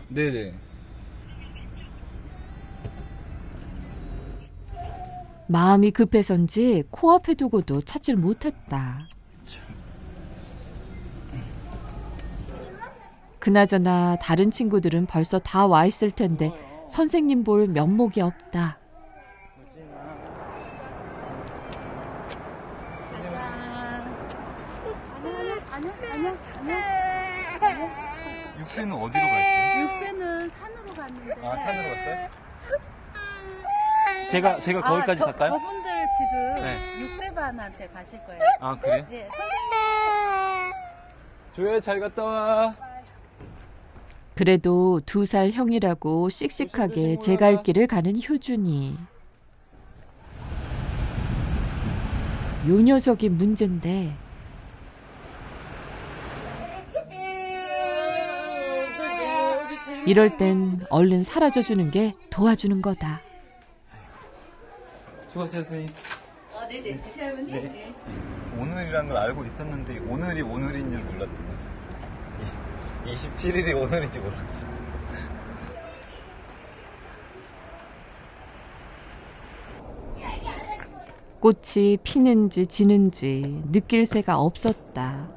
네네. 마음이 급해서인지 코앞에 두고도 찾질 못했다. 그나저나 다른 친구들은 벌써 다 와 있을 텐데 선생님 볼 면목이 없다. 육새는 어디로 가 있어요? 육새는 산으로 갔는데. 아, 산으로 갔어요? 제가 거기까지 갈까요? 저분들 지금 네. 육새반한테 가실 거예요. 아, 그래요? 네, 조야, 잘 갔다 와. 그래도 2살 형이라고 씩씩하게 제 갈 길을 가는 효준이. 요 녀석이 문제인데 이럴 땐 얼른 사라져주는 게 도와주는 거다. 수고하세요, 선생님. 네네. 할머니. 네. 오늘이라는 걸 알고 있었는데 오늘이 오늘인 줄 몰랐던 거죠. 27일이 오늘인지 몰랐어. 꽃이 피는지 지는지 느낄 새가 없었다.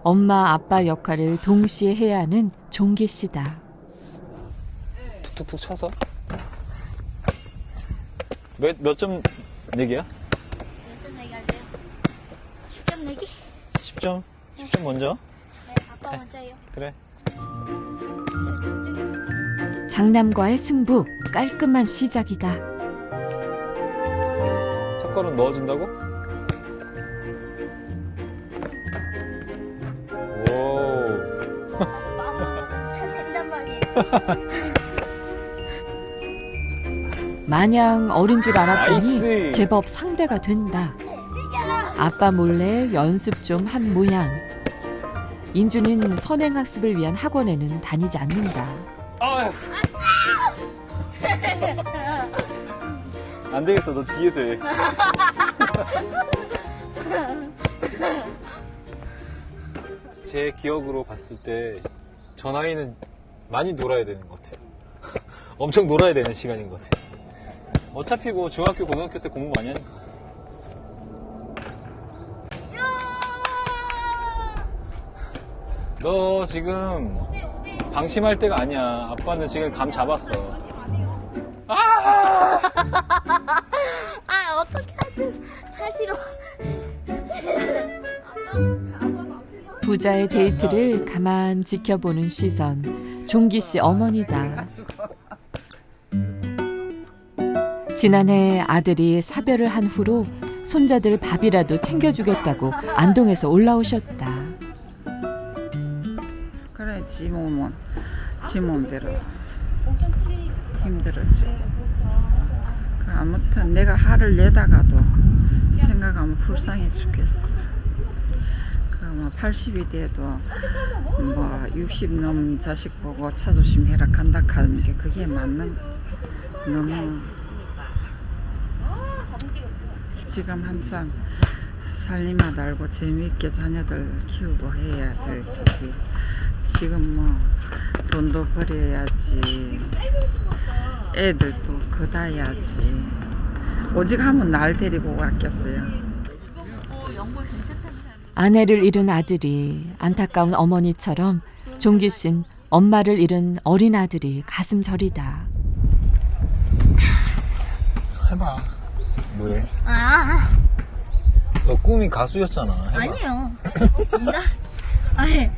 엄마 아빠 역할을 동시에 해야 하는 종기 씨다. 툭툭툭 쳐서. 몇 점 내기야? 몇 점 내기 할래요? 10점 내기? 10점? 10점 먼저? 네, 아빠 먼저요. 그래. 장남과의 승부 깔끔한 시작이다. 첫걸음 넣어준다고? 오. 아빠 찾는단 말이에요. 마냥 어린 줄 알았더니 나이스. 제법 상대가 된다. 아빠 몰래 연습 좀 한 모양. 인주는 선행학습을 위한 학원에는 다니지 않는다. 아휴. 안 되겠어, 너 뒤에서 해. 제 기억으로 봤을 때 저 나이는 많이 놀아야 되는 것 같아요. 엄청 놀아야 되는 시간인 것 같아요. 어차피 뭐 중학교, 고등학교 때 공부 많이 하니까. 너 지금 방심할 때가 아니야. 아빠는 지금 감 잡았어. 아! 아, 어떻게 하든 사실은. 부자의 데이트를 가만 지켜보는 시선. 종기 씨 어머니다. 지난해 아들이 사별을 한 후로 손자들 밥이라도 챙겨주겠다고 안동에서 올라오셨다. 그래, 지 몸은 지 몸대로 힘들었지. 아무튼 내가 화를 내다가도 생각하면 불쌍해 죽겠어. 뭐 80이 돼도 뭐 60 넘은 자식 보고 자존심 해라 간다 하는 게 그게 맞는 거. 너무 지금 한참 살림하다 알고 재미있게 자녀들 키우고 해야 될 처지. 지금 뭐 돈도 벌여야지, 애들도 커다야지. 오직 하면 날 데리고 왔겠어요. 아내를 잃은 아들이 안타까운 어머니처럼 종기 씨는 엄마를 잃은 어린 아들이 가슴 저리다. 해봐. 뭐래? 아, 너 꿈이 가수였잖아. 해봐. 아니요. 뭔가? 아니,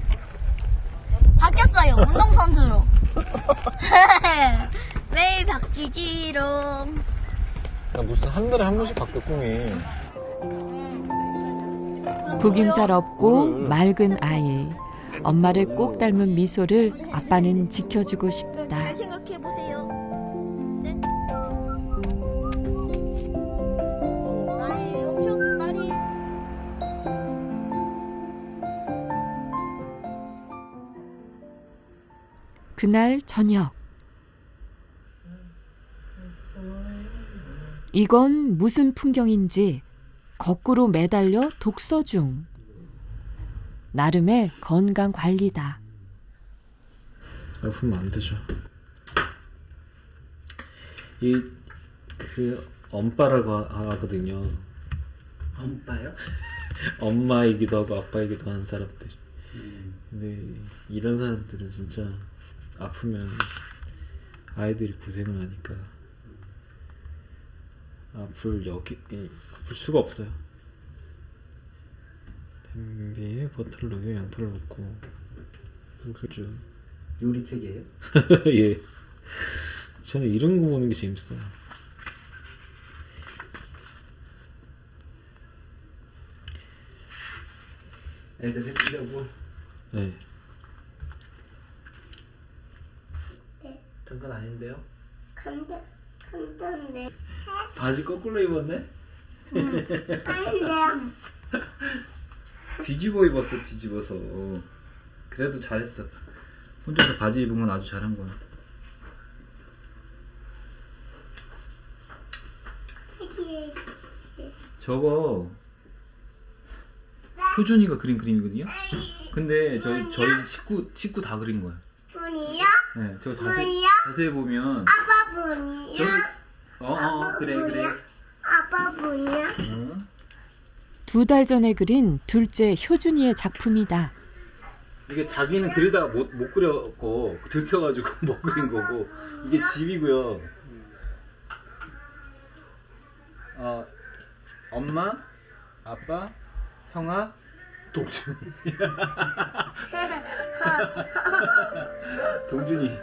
바뀌었어요. 운동선수로. 매일 바뀌지롱. 야, 무슨 한 달에 한 번씩 바뀌어, 꿈이. 구김살 없고 맑은 아이. 엄마를 꼭 닮은 미소를 아빠는 지켜주고 싶다. 잘 생각해보세요. 네? 나의 영쇼 딸이. 그날 저녁. 이건 무슨 풍경인지 거꾸로 매달려 독서 중. 나름의 건강 관리다. 아프면 안 되죠. 그 엄빠라고 하거든요. 엄빠요? 엄마이기도 하고 아빠이기도 하는 사람들. 근데 이런 사람들은 진짜 아프면 아이들이 고생을 하니까 아플 수가 없어요. 냄비에 버터를 넣고 양파를 넣고 그렇죠. 요리책이에요? 예. 저는 이런 거 보는 게 재밌어요. 애들 해주려고. 네. 그런 건 아닌데요? 간단한데. 바지 거꾸로 입었네? 아닌데요. 뒤집어 입었어, 뒤집어서. 그래도 잘했어. 혼자서 바지 입은 건 아주 잘한 거야. 저거 효준이가 그린 그림이거든요. 근데 저희 식구 다 그린 거야. 분이요? 네, 저 분이요? 자세히 보면 아빠 분이요? 그래. 아빠 분이요? 어? 2달 전에 그린 둘째 효준이의 작품이다. 이게 자기는 그리다가 못 그렸고 들켜가지고 못 그린 거고 이게 집이고요. 엄마, 아빠, 형아, 동준이. 동준이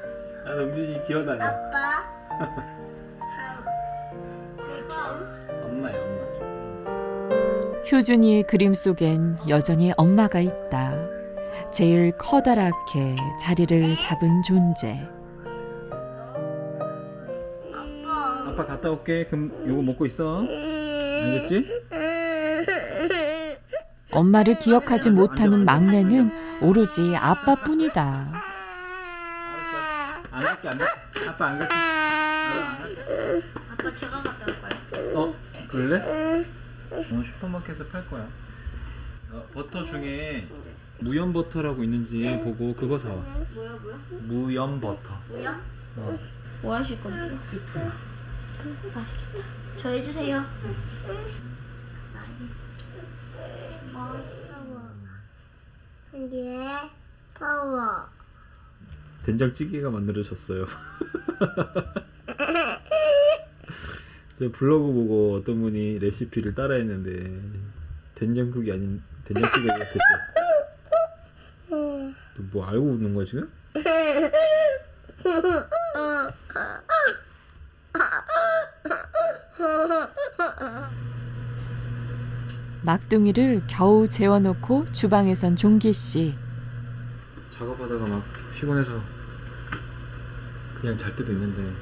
기어다녀. 아빠. 엄마야, 엄마. 효준이의 그림 속엔 여전히 엄마가 있다. 제일 커다랗게 자리를 잡은 존재. 아빠 갔다 올게. 그럼 요거 먹고 있어. 알겠지? 엄마를 기억하지 못하는 막내는 오로지 아빠뿐이다. 안 갈게, 안 갈게. 아빠 안 갈게. 아빠 제가 갔다 올까요? 그럴래? 슈퍼마켓에서 팔 거야. 버터 중에 무염 버터라고 있는지 보고 그거 사와. 뭐야? 무염 버터. 뭐야? 어. 뭐 하실 건데요? 스프. 맛있겠다. 저 해주세요. 맛있어. 근데 파워. 된장찌개가 만들어졌어요. 저 블로그 보고 어떤 분이 레시피를 따라했는데 된장국이 아닌 된장찌개가 됐어요. 너 뭐 알고 웃는 거야 지금? 막둥이를 겨우 재워놓고 주방에선 종기 씨. 작업하다가 막 피곤해서 그냥 잘 때도 있는데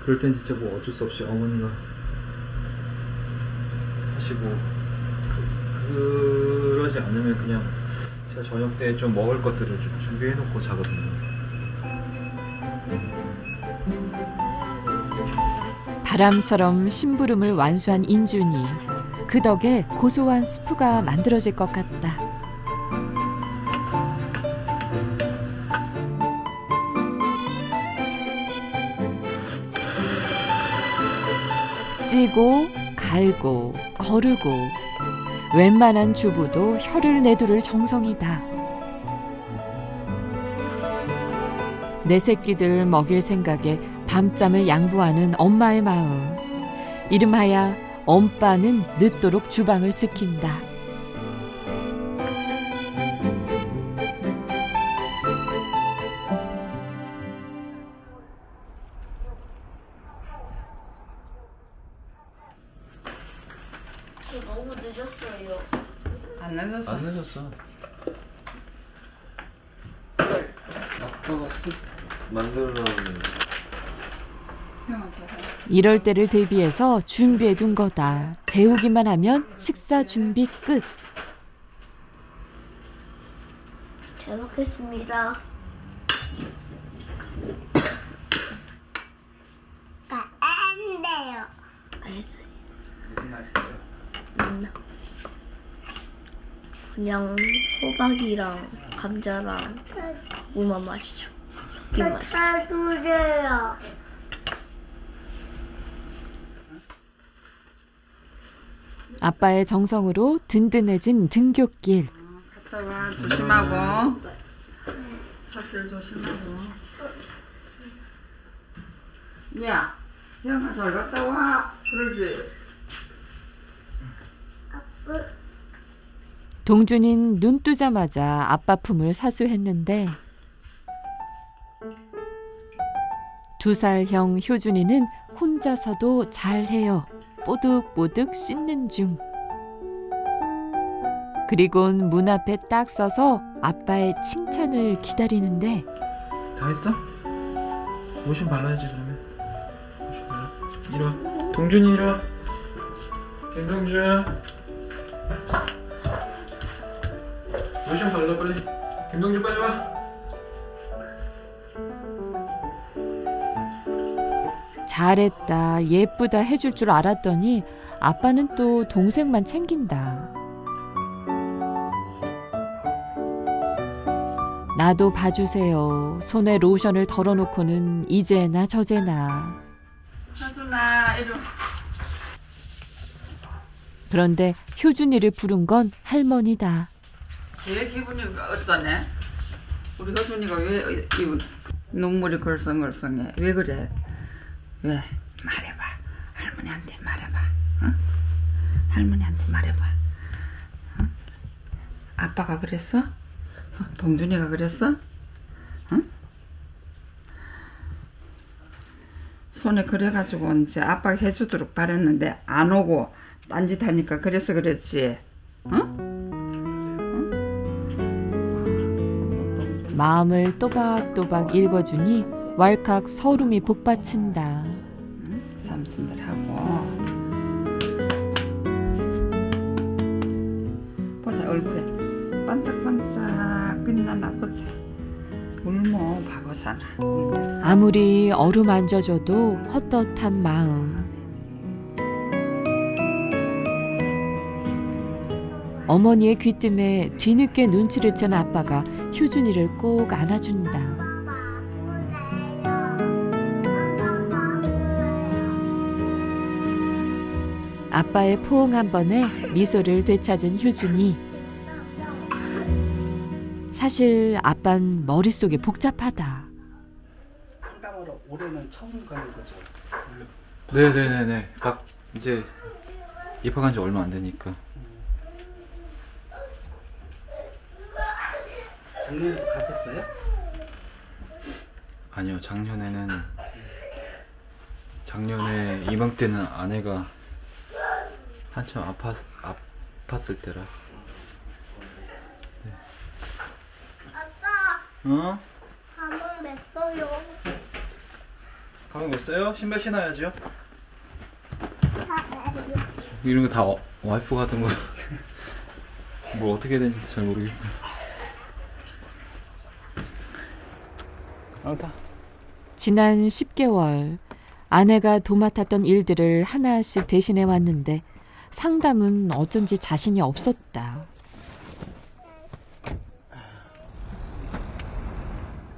그럴 땐 진짜 뭐 어쩔 수 없이 어머니가 하시고 그러지 않으면 그냥 제가 저녁 때 좀 먹을 것들을 좀 준비해 놓고 자거든요. 바람처럼 심부름을 완수한 인준이. 그 덕에 고소한 스프가 만들어질 것 같다. 찌고 갈고 거르고 웬만한 주부도 혀를 내두를 정성이다. 내 새끼들 먹일 생각에 밤잠을 양보하는 엄마의 마음. 이름하여 엄빠는 늦도록 주방을 지킨다. 너무 늦었어요. 안 늦었어. 안 늦었어. 아빠가 쓱 만들어놨는데 이럴 때를 대비해서 준비해둔 거다. 데우기만 하면 식사 준비 끝. 잘 먹겠습니다. 안 돼요. 알겠어요. 무슨 맛이에요? 그냥 호박이랑 감자랑 무만 마시죠. 잘 두세요. 아빠의 정성으로 든든해진 등굣길. 갔다 와. 조심하고. 살길 조심하고. 야, 형아 잘 갔다 와. 그러지. 동준인 눈 뜨자마자 아빠 품을 사수했는데 2살 형 효준이는 혼자서도 잘해요. 뽀득뽀득 씻는 중. 그리곤 문 앞에 딱 서서 아빠의 칭찬을 기다리는데 다 했어? 로션 발라야지 그러면. 로션 발라. 이리 와. 동준이 이리 와. 김동준. 로션 발라 빨리. 김동준 빨리 와. 잘했다, 예쁘다 해줄 줄 알았더니 아빠는 또 동생만 챙긴다. 나도 봐주세요. 손에 로션을 덜어놓고는 이제나 저제나. 하준아, 이리 와. 그런데 효준이를 부른 건 할머니다. 왜 기분이 어쩌네? 우리 효준이가 왜 이 눈물이 걸썽걸썽해? 왜 그래? 왜? 말해봐. 할머니한테 말해봐. 어? 할머니한테 말해봐. 어? 아빠가 그랬어? 동준이가 그랬어? 어? 손에 그래가지고 이제 아빠가 해주도록 바랬는데 안 오고 딴짓하니까 그래서 그랬지. 어? 마음을 또박또박 읽어주니 왈칵 서름이 복받친다. 삼순들하고 보자. 얼굴에 반짝반짝 빛나나 보자. 울모 바보잖아. 아무리 어루만져줘도 헛헛한 마음. 어머니의 귀뜸에 뒤늦게 눈치를 챈 아빠가 효준이를 꼭 안아준다. 아빠의 포옹 한 번에 미소를 되찾은 효준이. 사실 아빤 머릿속이 복잡하다. 상담하러 올해는 처음 가는 거죠? 네네네네. 이제 입학한 지 얼마 안 되니까. 작년에도 갔었어요? 아니요, 작년에 이맘때는 아내가 한참 아팠을 때라. 네. 아빠, 어? 가방 맸어요. 가방 맸어요? 신발 신어야죠. 다 이런 거 다 와이프 같은 거. 뭘 어떻게 해야 되는지 잘 모르겠고. 아무튼 지난 10개월 아내가 도맡았던 일들을 하나씩 대신해 왔는데 상담은 어쩐지 자신이 없었다.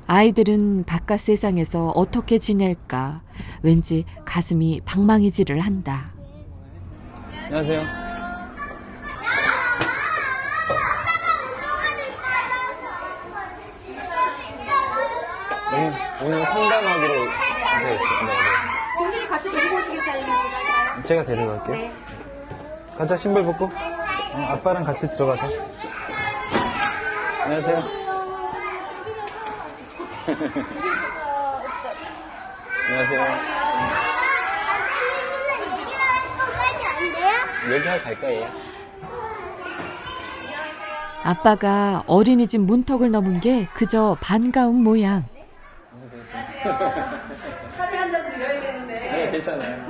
아이들은 바깥 세상에서 어떻게 지낼까 왠지 가슴이 방망이질을 한다. 안녕하세요. 오늘 상담하기로 되었어요. 동준이 같이 데리고 오시겠어요? 아니면 제가 할까요? 제가 데려갈게요. 네. 가자, 신발 벗고. 아빠랑 같이 들어가자. 안녕하세요. 안녕하세요. 여기 할 갈까요? 아빠가 어린이집 문턱을 넘은 게 그저 반가운 모양. 차를 한 잔 드려야 되는데. 네, 괜찮아요.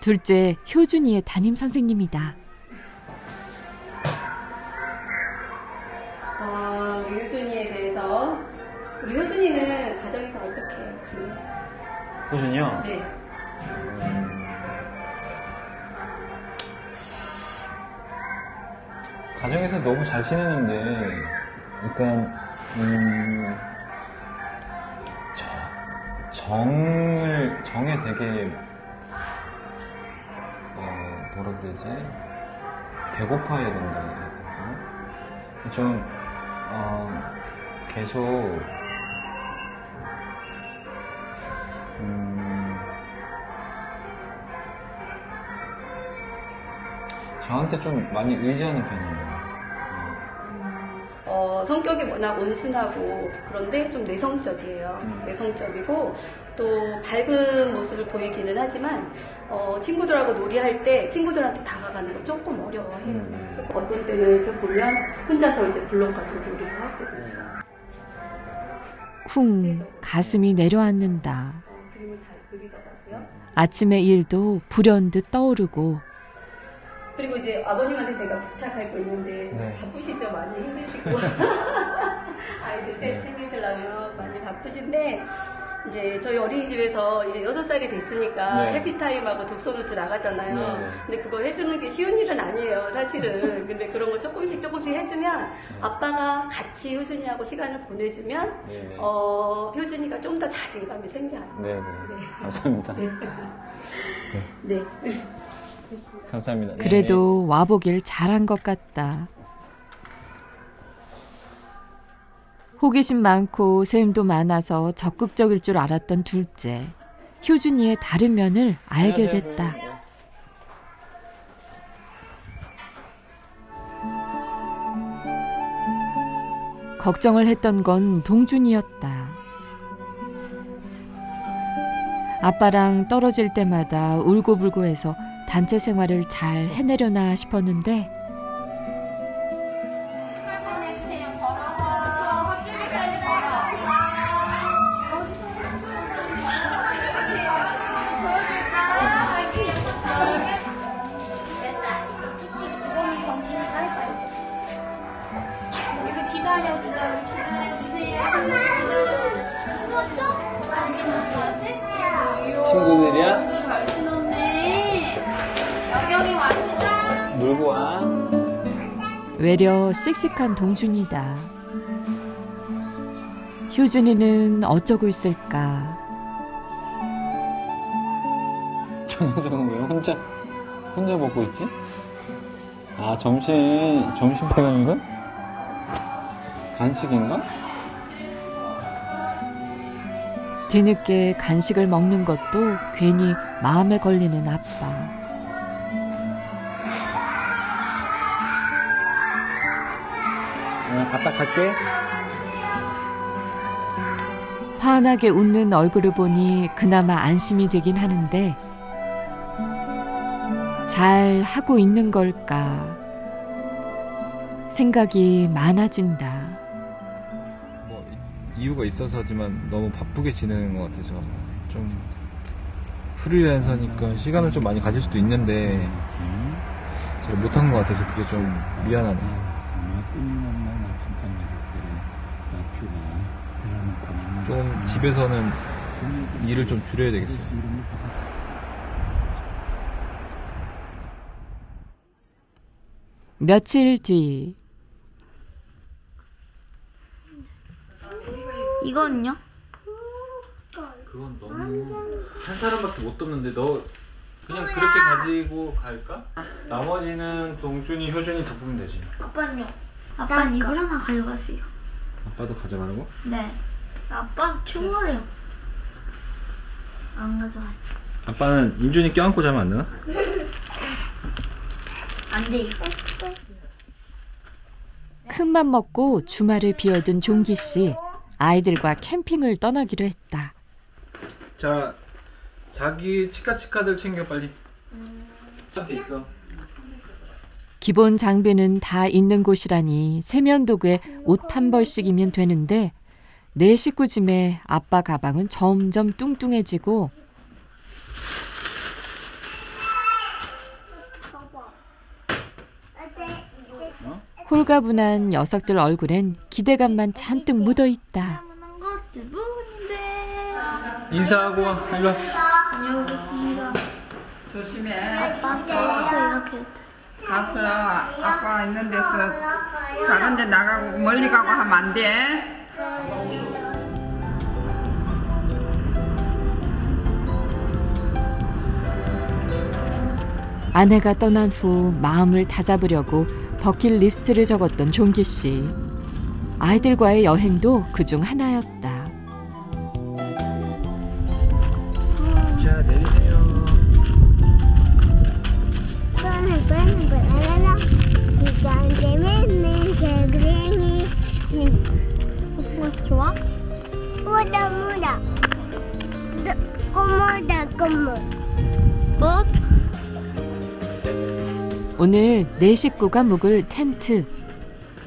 둘째 효준이의 담임 선생님이다. 우리 효준이에 대해서 우리 효준이는 가정에서 어떻게 지내요? 효준이요? 네. 가정에서 너무 잘 지내는데, 약간 정에 되게 뭐라 그러지? 배고파야 된다 해서 좀 계속 저한테 좀 많이 의지하는 편이에요. 성격이 워낙 온순하고 그런데 좀 내성적이에요. 내성적이고 또 밝은 모습을 보이기는 하지만 친구들하고 놀이할 때 친구들한테 다가가는 걸 조금 어려워해요. 조금 어떤 때는 이렇게 보면 혼자서 이제 블록가지고 놀이를 하거든요. 쿵 가슴이 내려앉는다. 그림을 잘 그리더라고요. 아침의 일도 불현듯 떠오르고 그리고 이제 아버님한테 제가 부탁할 거 있는데 네. 바쁘시죠? 많이 힘드시고 아이들 셋 챙기시려면 많이 바쁘신데 이제 저희 어린이집에서 이제 6살이 됐으니까 네. 해피타임하고 독서노트 나가잖아요. 네. 근데 그거 해주는 게 쉬운 일은 아니에요, 사실은. 근데 그런 거 조금씩 해주면 아빠가 같이 효준이하고 시간을 보내주면 네네. 효준이가 좀 더 자신감이 생겨요. 네네. 감사합니다. 네. 감사합니다. 네. 그래도 와보길 잘한 것 같다. 호기심 많고 셈도 많아서 적극적일 줄 알았던 둘째. 효준이의 다른 면을 알게 됐다. 걱정을 했던 건 동준이였다. 아빠랑 떨어질 때마다 울고불고해서 단체 생활을 잘 해내려나 싶었는데 여기서 기다려주자. 우리 기다려주세요. 친구들이야? 잘 신었네. 여경이 왔어. 놀고 와. 외려 씩씩한 동준이다. 효준이는 어쩌고 있을까? 저 녀석은 왜 혼자 먹고 있지? 아, 점심 배경인가? 간식인가? 뒤늦게 간식을 먹는 것도 괜히 마음에 걸리는 아빠. 아빠 갈게. 환하게 웃는 얼굴을 보니 그나마 안심이 되긴 하는데 잘 하고 있는 걸까? 생각이 많아진다. 뭐 이유가 있어서지만 너무 바쁘게 지내는 것 같아서 좀 프리랜서니까 시간을 좀 많이 가질 수도 있는데 잘 못한 것 같아서 그게 좀 미안하네. 좀 집에서는 일을 좀 줄여야 되겠어요. 며칠 뒤 이거는요? 그건 너무 한 사람밖에 못 돕는데 너 그냥 그렇게 가지고 갈까? 나머지는 동준이, 효준이 덮으면 되지. 아빠는요? 아빠는 이걸 하나 가져가세요. 아빠도 가져가라고? 네. 아빠 추워요. 안 가져와요. 아빠는 인준이 껴안고 자면 안 되나? 안 돼요. 큰맘 먹고 주말을 비워둔 종기 씨. 아이들과 캠핑을 떠나기로 했다. 자, 자기 치카치카들 챙겨 빨리. 저한테 있어. 기본 장비는 다 있는 곳이라니 세면도구에 옷 한 벌씩이면 되는데 내 식구 짐에 아빠 가방은 점점 뚱뚱해지고 홀가분한 녀석들 얼굴엔 기대감만 잔뜩 묻어있다. 잘못한 것 때문인데. 인사하고 와. 일로 와. 다녀오겠습니다. 조심해. 아빠 그래서 이렇게 가서 아빠 있는 데서 다른 데 나가고 멀리 가고 하면 안 돼. 아내가 떠난 후 마음을 다잡으려고 버킷리스트를 적었던 종기 씨. 아이들과의 여행도 그중 하나였다. 자, 내리세요. 좋아? 무다 꼬무다 꽃? 오늘 네 식구가 묵을 텐트.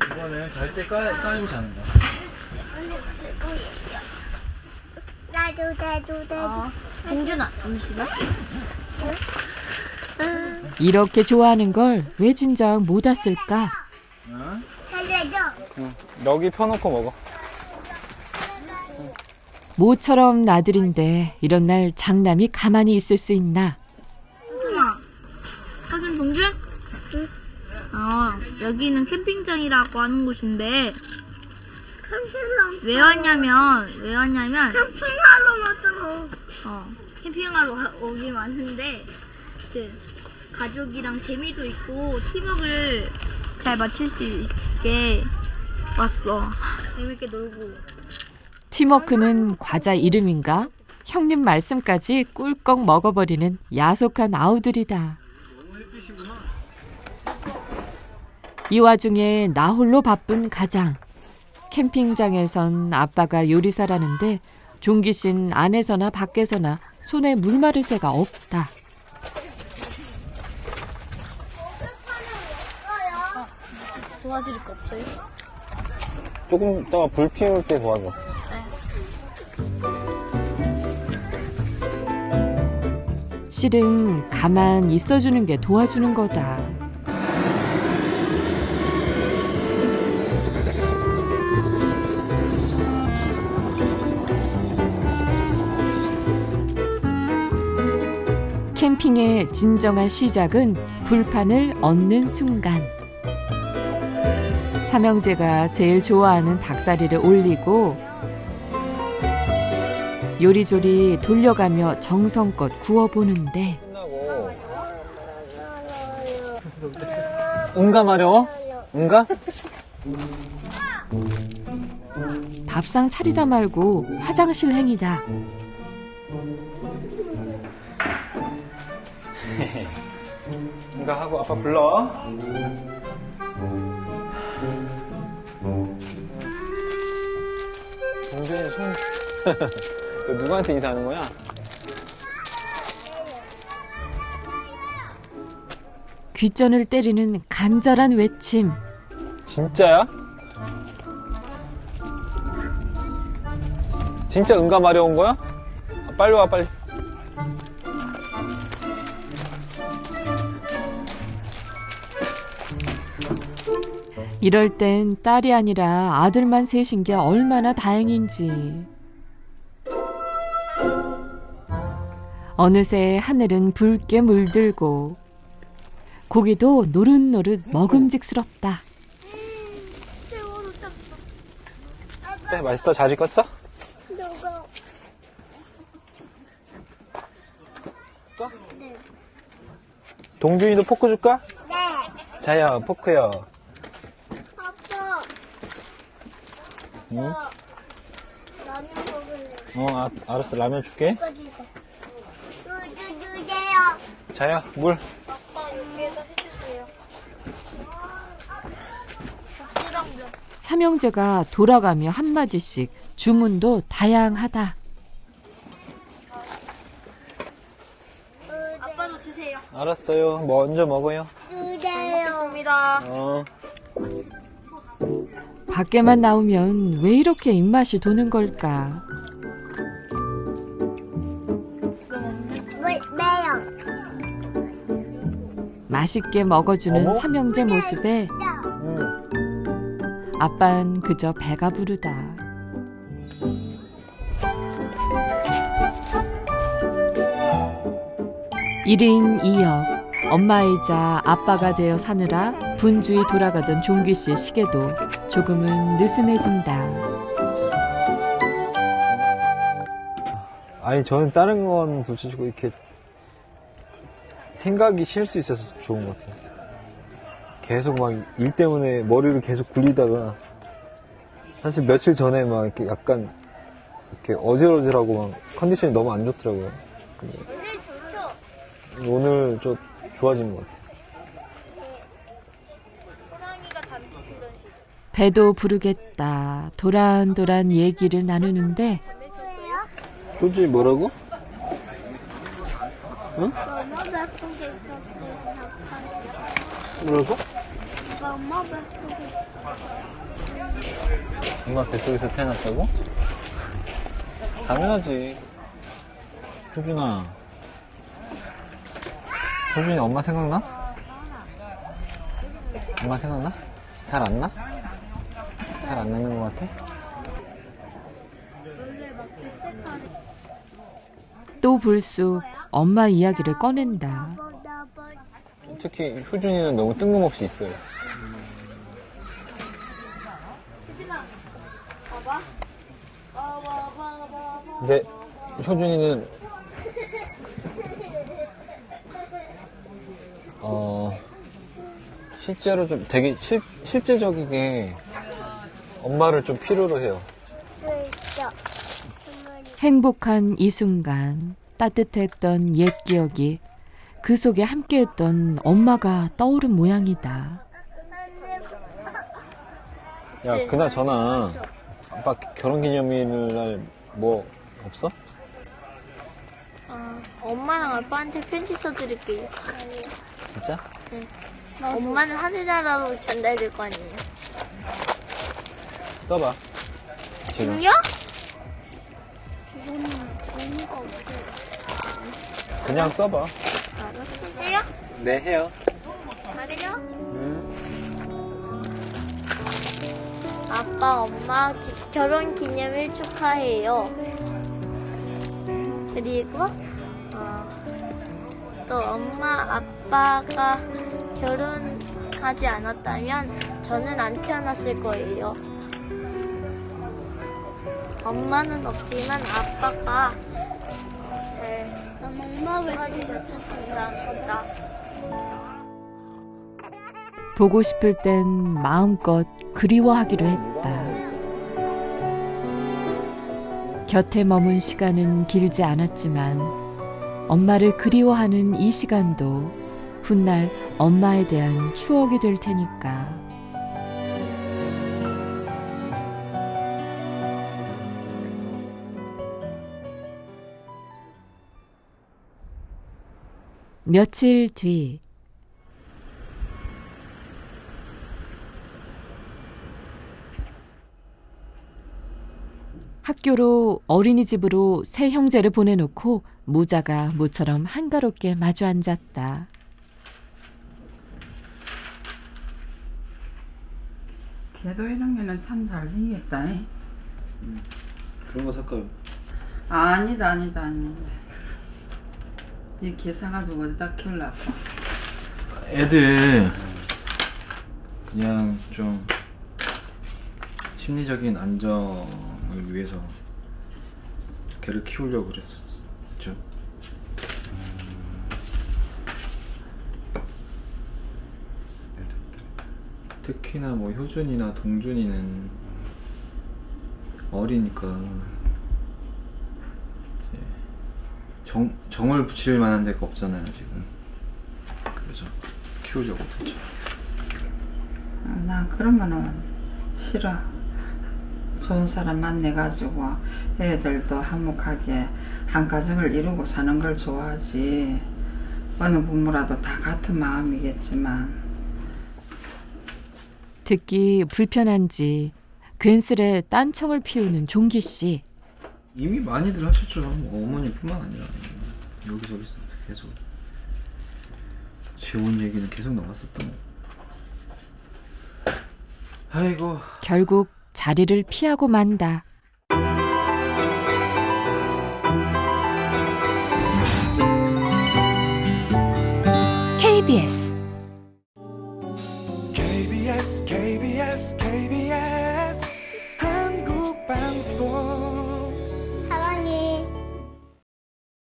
이거는 잘 때 까이고 자는 거야. 나도 공준아 잠시만. 이렇게 좋아하는 걸 왜 진작 못 왔을까? 응? 응. 여기 펴놓고 먹어. 모처럼 나들인데 이런 날 장남이 가만히 있을 수 있나? 하긴 동준? 응. 여기는 캠핑장이라고 하는 곳인데 왜 왔냐면 캠핑하러 오긴 왔는데 가족이랑 재미도 있고 팀워크를 잘 맞출 수 있게 왔어. 재밌게 놀고. 팀워크는 과자 이름인가? 형님 말씀까지 꿀꺽 먹어버리는 야속한 아우들이다. 이 와중에 나 홀로 바쁜 가장. 캠핑장에선 아빠가 요리사라는데 종기 씨는 안에서나 밖에서나 손에 물 마를 새가 없다. 도와드릴 거 없어요? 조금 이따가 불 피울 때 도와줘. 실은 가만 있어주는 게 도와주는 거다. 캠핑의 진정한 시작은 불판을 얻는 순간. 삼형제가 제일 좋아하는 닭다리를 올리고 요리조리 돌려가며 정성껏 구워보는데 응가 마려워? 응가? 밥상 차리다 말고 화장실 행이다. 응가 하고 아빠 불러. 동준이 손. 너 누구한테 인사하는 거야? 귓전을 때리는 간절한 외침. 진짜야? 진짜 응가 마려운 거야? 빨리 와, 빨리. 이럴 땐 딸이 아니라 아들만 셋인 게 얼마나 다행인지. 어느새 하늘은 붉게 물들고 고기도 노릇노릇 먹음직스럽다. 네, 맛있어? 잘 익었어? 또? 동준이도 포크 줄까? 네. 자야, 포크요. 아빠. 응? 라면 먹을래. 알았어. 라면 줄게. 주세요. 자야, 물. 아빠 여기에다 해주세요. 국수랑 면. 삼형제가 돌아가며 한마디씩 주문도 다양하다. 아빠도 드세요. 알았어요. 먼저 먹어요. 주세요. 먹겠습니다. 밖에만 나오면 왜 이렇게 입맛이 도는 걸까? 매요. 맛있게 먹어주는 어머? 삼형제 모습에 아빤 그저 배가 부르다. 일인 2역. 엄마이자 아빠가 되어 사느라 분주히 돌아가던 종기 씨의 시계도 조금은 느슨해진다. 아니 저는 다른 건 둘째치고 이렇게 생각이 쉴 수 있어서 좋은 것 같아요. 계속 막 일 때문에 머리를 계속 굴리다가 사실 며칠 전에 막 이렇게 약간 이렇게 어질어질하고 막 컨디션이 너무 안 좋더라고요. 근데 오늘 좀 좋아진 것 같아요. 배도 부르겠다 도란도란 얘기를 나누는데 효준이 뭐라고? 응? 엄마 뱃속에 뭐라고? 엄마 뱃속에 엄마 뱃속에서 태어났다고? 당연하지. 효준아. 효준이 엄마 생각나? 엄마 생각나? 잘 안 나? 잘 안 나는 것 같아? 또 불쑥 엄마 이야기를 꺼낸다. 특히 효준이는 너무 뜬금없이 있어요. 근데 효준이는 실제로 좀 되게 실제적이게 엄마를 좀 필요로 해요. 행복한 이 순간 따뜻했던 옛 기억이 그 속에 함께했던 엄마가 떠오른 모양이다. 야, 그나저나 아빠 결혼기념일 뭐 없어? 엄마랑 아빠한테 편지 써드릴게요. 진짜? 네. 엄마는 하늘나라로 전달될 거 아니에요. 써봐. 지금. 지금요? 이거는 의미가 없어요. 그냥 써봐. 알았어. 해요? 네, 해요. 잘해요? 아빠, 엄마 결혼 기념일 축하해요. 그리고 또 엄마, 아빠가 결혼하지 않았다면 저는 안 태어났을 거예요. 엄마는 없지만 아빠가 잘 엄마를 해주셔서 감사합니다. 보고 싶을 땐 마음껏 그리워하기로 했다. 곁에 머문 시간은 길지 않았지만 엄마를 그리워하는 이 시간도 훗날 엄마에 대한 추억이 될 테니까. 며칠 뒤 학교로 어린이집으로 새 형제를 보내놓고 모자가 모처럼 한가롭게 마주 앉았다. 걔도 이런 게는 참 잘생겼다. 그런 거 살까요? 아니다. 이걔 사가지고 어디다 키우려고. 애들 그냥 좀 심리적인 안정을 위해서 걔를 키우려고 그랬었죠. 특히나 뭐 효준이나 동준이는 어리니까 이제 정을 붙일 만한 데가 없잖아요 지금. 그래서 키우려고 했죠. 나 그런 거는 싫어. 좋은 사람 만나가지고 애들도 화목하게 한 가정을 이루고 사는 걸 좋아하지. 어느 부모라도 다 같은 마음이겠지만. 듣기 불편한지 괜스레 딴청을 피우는 종기 씨. 이미 많이들 하셨죠. 뭐 어머니뿐만 아니라 여기저기서 계속 재혼 얘기는 계속 나왔었던 거. 아이고. 결국 자리를 피하고 만다. KBS KBS